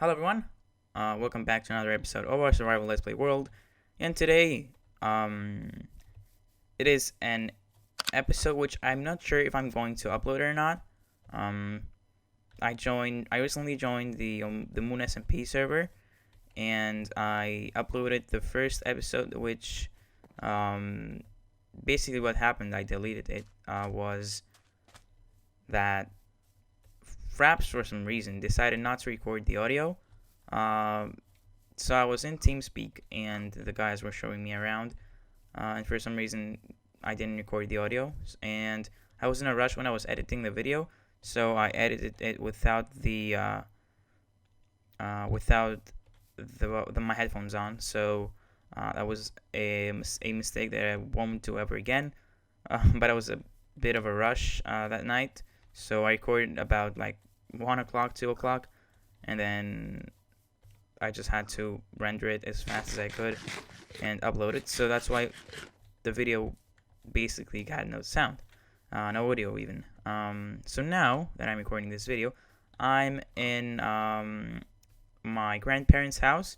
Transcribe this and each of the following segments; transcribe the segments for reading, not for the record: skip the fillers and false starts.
Hello everyone, welcome back to another episode of our Survival Let's Play World. And today, it is an episode which I'm not sure if I'm going to upload it or not. Um, I recently joined the Moon SMP server, and I uploaded the first episode, which, basically what happened, I deleted it, was that Fraps for some reason decided not to record the audio. Um, so I was in TeamSpeak and the guys were showing me around, and for some reason I didn't record the audio, and I was in a rush when I was editing the video, so I edited it without my headphones on. So that was a mistake that I won't do ever again. But it was a bit of a rush that night, so I recorded about like 1 o'clock, 2 o'clock, and then I just had to render it as fast as I could and upload it. So that's why the video basically got no sound, no audio even. So now that I'm recording this video, I'm in my grandparents' house,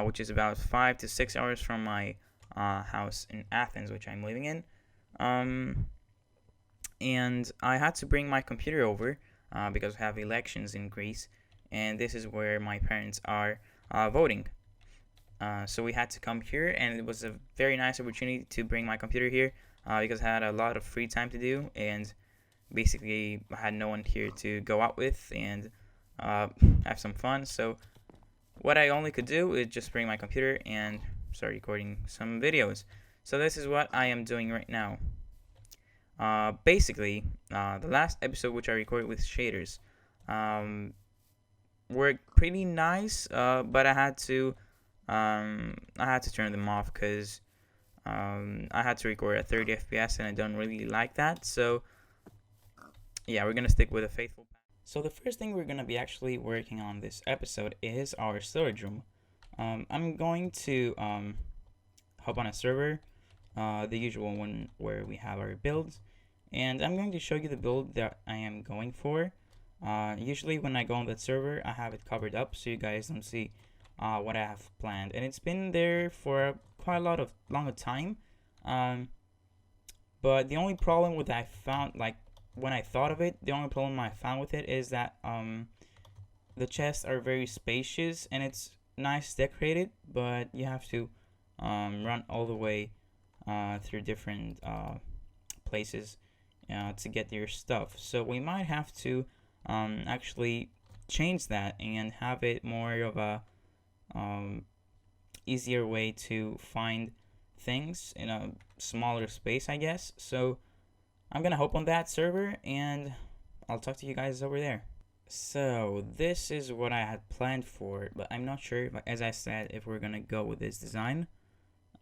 which is about 5 to 6 hours from my house in Athens, which I'm living in. And I had to bring my computer over because we have elections in Greece, and this is where my parents are voting. So we had to come here, and it was a very nice opportunity to bring my computer here because I had a lot of free time to do, and basically I had no one here to go out with and have some fun. So what I only could do is just bring my computer and start recording some videos. So this is what I am doing right now. Basically, the last episode which I recorded with shaders were pretty nice, but I had to turn them off because I had to record at 30 FPS, and I don't really like that. So yeah, we're gonna stick with a faithful path. So the first thing we're gonna be actually working on this episode is our storage room. I'm going to hop on a server, the usual one where we have our builds, and I'm going to show you the build that I am going for. Usually when I go on that server, I have it covered up so you guys don't see what I have planned, and it's been there for quite a lot of long time. But the only problem with I found, like when I thought of it, the only problem I found with it is that the chests are very spacious and it's nice decorated, but you have to run all the way through different places to get your stuff. So we might have to actually change that and have it more of a easier way to find things in a smaller space, I guess. So I'm gonna hop on that server and I'll talk to you guys over there. So this is what I had planned for, but I'm not sure if, as I said, if we're gonna go with this design.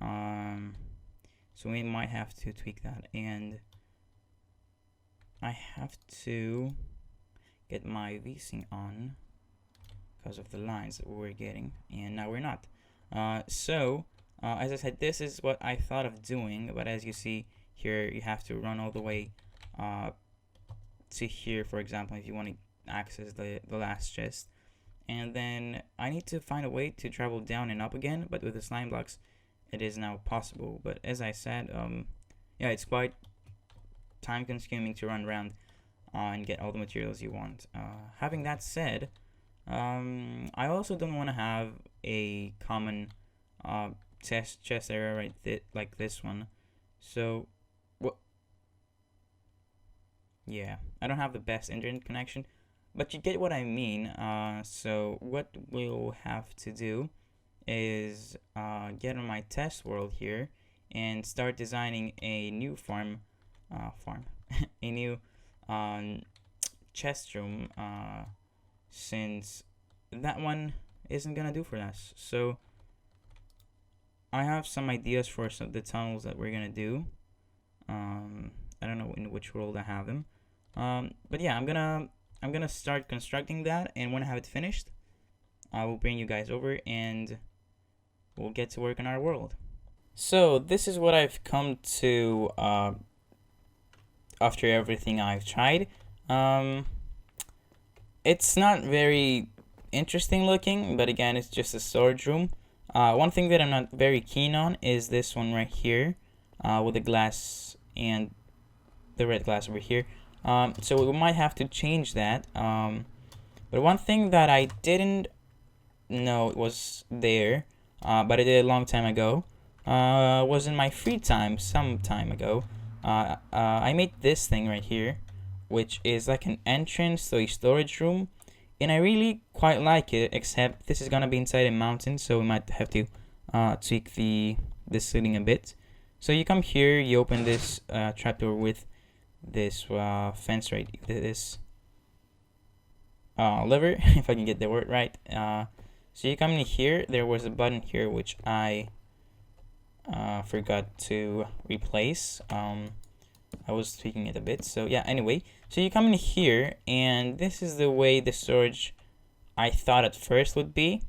So we might have to tweak that, and I have to get my VSync on because of the lines that we're getting, and now we're not. As I said, this is what I thought of doing, but as you see here, you have to run all the way to here, for example, if you want to access the last chest. And then I need to find a way to travel down and up again, but with the slime blocks it is now possible. But as I said, yeah, it's quite time consuming to run around and get all the materials you want. Having that said, I also don't want to have a common chest area like this one. So yeah, I don't have the best internet connection, but you get what I mean. So what we'll have to do is get on my test world here and start designing a new a new chest room, since that one isn't gonna do for us. So I have some ideas for the tunnels that we're gonna do. I don't know in which world I have them. But yeah, I'm gonna start constructing that, and when I have it finished, I will bring you guys over and we'll get to work on our world. So this is what I've come to after everything I've tried. It's not very interesting looking, but again, it's just a storage room. One thing that I'm not very keen on is this one right here, with the glass and the red glass over here. So we might have to change that. But one thing that I didn't know was there, but I did a long time ago, was in my free time, some time ago. I made this thing right here, which is like an entrance to a storage room, and I really quite like it, except this is gonna be inside a mountain, so we might have to tweak the ceiling a bit. So you come here, you open this trapdoor with this fence right, this lever, if I can get the word right. So you come in here, there was a button here which I forgot to replace. I was tweaking it a bit, so yeah, anyway. So you come in here, and this is the way the storage I thought at first would be,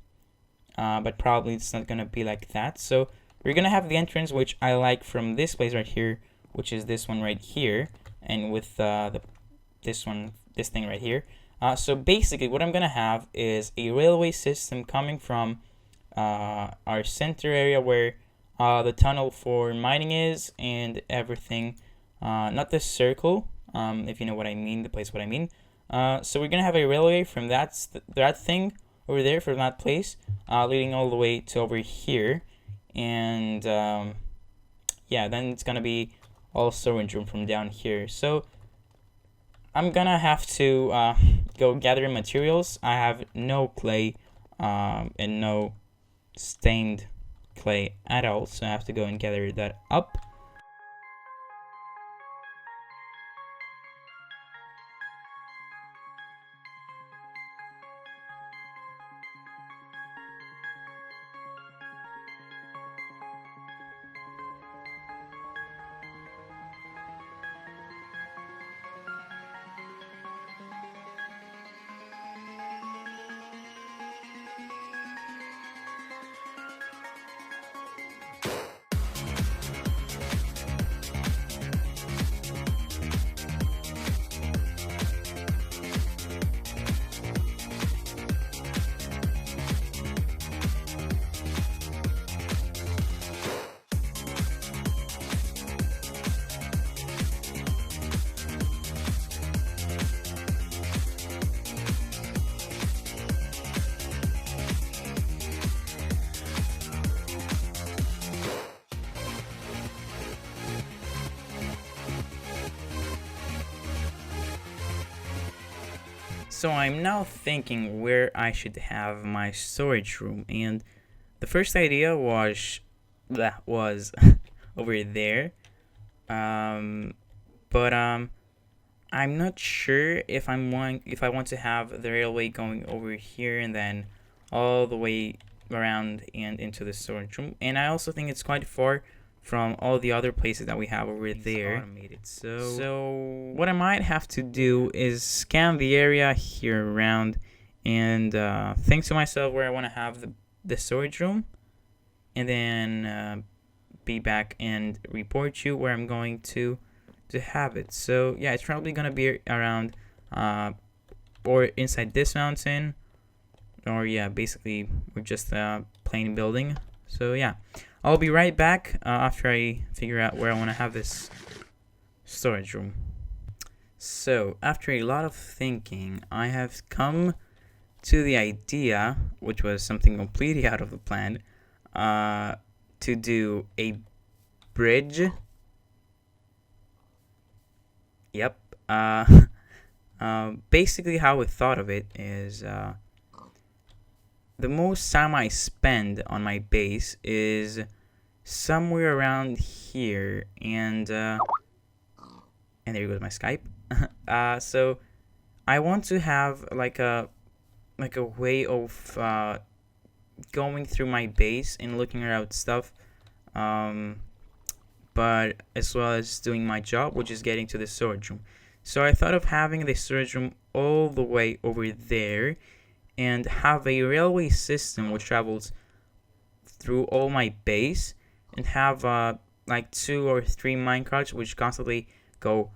but probably it's not gonna be like that. So we're gonna have the entrance, which I like, from this place right here, which is this one right here, and with this thing right here. So basically what I'm gonna have is a railway system coming from our center area where the tunnel for mining is and everything, not the circle, if you know what I mean, the place what I mean. So we're gonna have a railway from that thing over there, from that place, leading all the way to over here, and yeah, then it's gonna be all storage room from down here. So I'm gonna have to go gather materials. I have no clay and no stained clay at all, so I have to go and gather that up. So I'm now thinking where I should have my storage room, and the first idea was over there, but I'm not sure if I want to have the railway going over here and then all the way around and into the storage room. And I also think it's quite far from all the other places that we have over there. Automated. So what I might have to do is scan the area here around and think to myself where I want to have the storage room, and then be back and report you where I'm going to have it. So yeah, it's probably gonna be around or inside this mountain, or yeah, basically we're just a plain building. So yeah, I'll be right back after I figure out where I want to have this storage room. So after a lot of thinking, I have come to the idea, which was something completely out of the plan, to do a bridge. Yep. Basically how we thought of it is the most time I spend on my base is somewhere around here, and there goes my Skype. So I want to have like a way of going through my base and looking around stuff, but as well as doing my job, which is getting to the storage room. So I thought of having the storage room all the way over there, and have a railway system which travels through all my base, and have like 2 or 3 minecarts which constantly go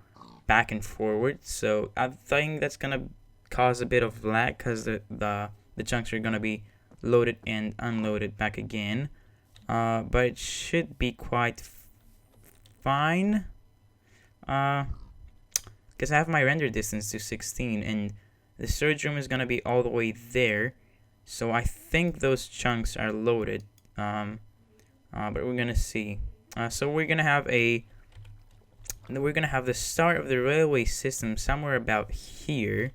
back and forward. So I think that's gonna cause a bit of lag because the the chunks are gonna be loaded and unloaded back again. But it should be quite fine. Because I have my render distance to 16, and the storage room is gonna be all the way there. So I think those chunks are loaded. But we're gonna see. So we're gonna have the start of the railway system somewhere about here.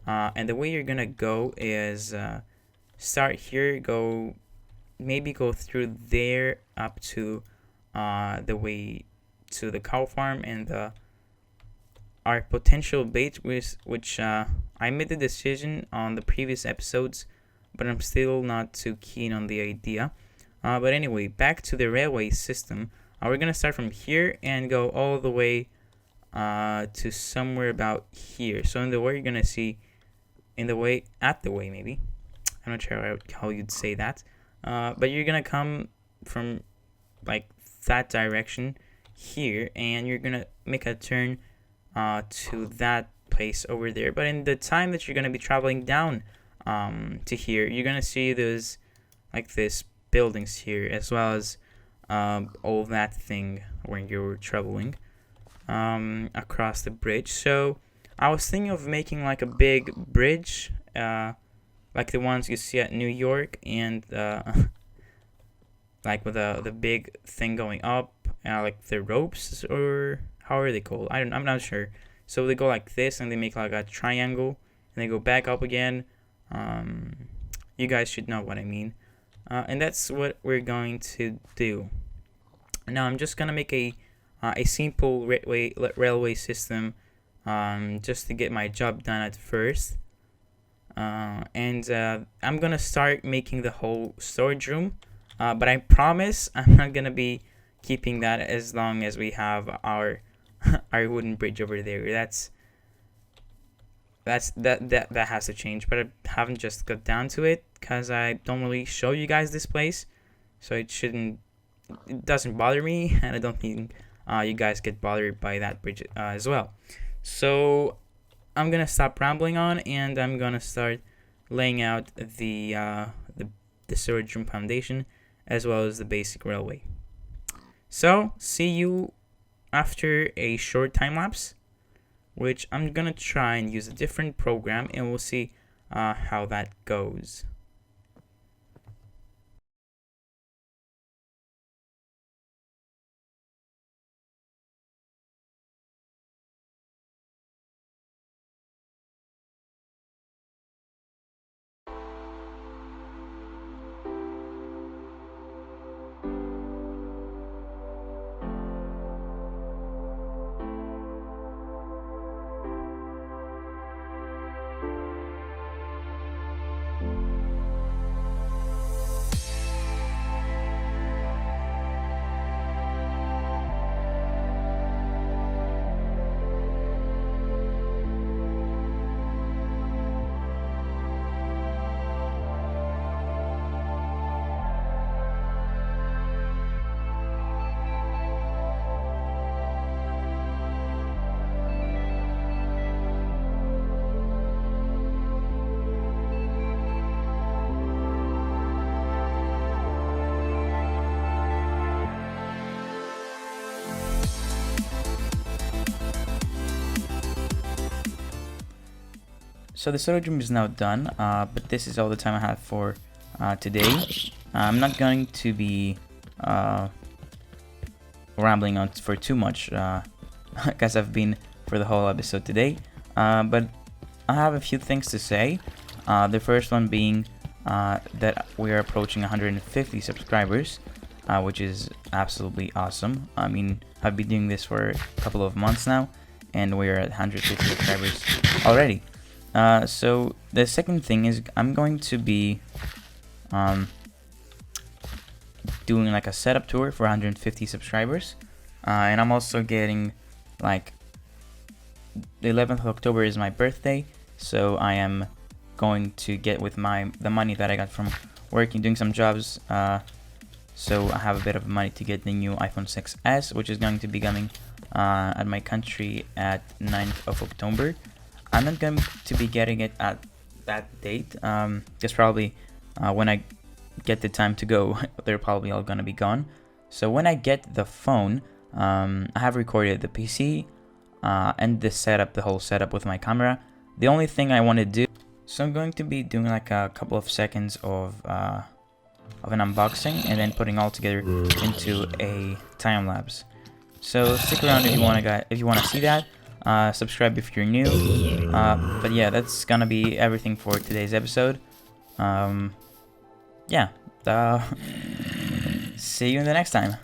And the way you're gonna go is start here, maybe go through there up to the way to the cow farm and our potential bait, which I made the decision on the previous episodes, but I'm still not too keen on the idea. But anyway, back to the railway system. We're gonna start from here and go all the way to somewhere about here. So in the way you're gonna see, at the way maybe, I'm not sure how you'd say that, but you're gonna come from like that direction here, and you're gonna make a turn to that place over there. But in the time that you're gonna be traveling down to here, you're gonna see those like this buildings here, as well as all that thing when you're traveling across the bridge. So I was thinking of making like a big bridge, like the ones you see at New York, and like with the big thing going up, like the ropes, or how are they called? I'm not sure. So they go like this, and they make like a triangle, and they go back up again. You guys should know what I mean. And that's what we're going to do. Now I'm just gonna make a simple railway system, just to get my job done at first. And I'm gonna start making the whole storage room. But I promise I'm not gonna be keeping that as long as we have our our wooden bridge over there. That has to change, but I haven't just got down to it because I don't really show you guys this place, so it doesn't bother me, and I don't think you guys get bothered by that bridge as well. So I'm gonna stop rambling on, and I'm gonna start laying out the storage room foundation as well as the basic railway. So see you after a short time lapse, which I'm gonna try and use a different program, and we'll see how that goes. So the storage room is now done, but this is all the time I have for today. I'm not going to be rambling on for too much, because I've been for the whole episode today. But I have a few things to say. The first one being that we're approaching 150 subscribers, which is absolutely awesome. I mean, I've been doing this for a couple of months now, and we're at 150 subscribers already. So the second thing is I'm going to be doing like a setup tour for 150 subscribers, and I'm also getting like the 11th of October is my birthday, so I am going to get with the money that I got from working, doing some jobs, so I have a bit of money to get the new iPhone 6s, which is going to be coming at my country at 9th of October. I'm not going to be getting it at that date. Because probably when I get the time to go, they're probably all gonna be gone. So when I get the phone, I have recorded the PC and the whole setup with my camera. The only thing I want to do, so I'm going to be doing like a couple of seconds of an unboxing and then putting all together into a time lapse. So stick around if you want to see that. Subscribe if you're new. But yeah, that's gonna be everything for today's episode. Yeah. See you in the next time.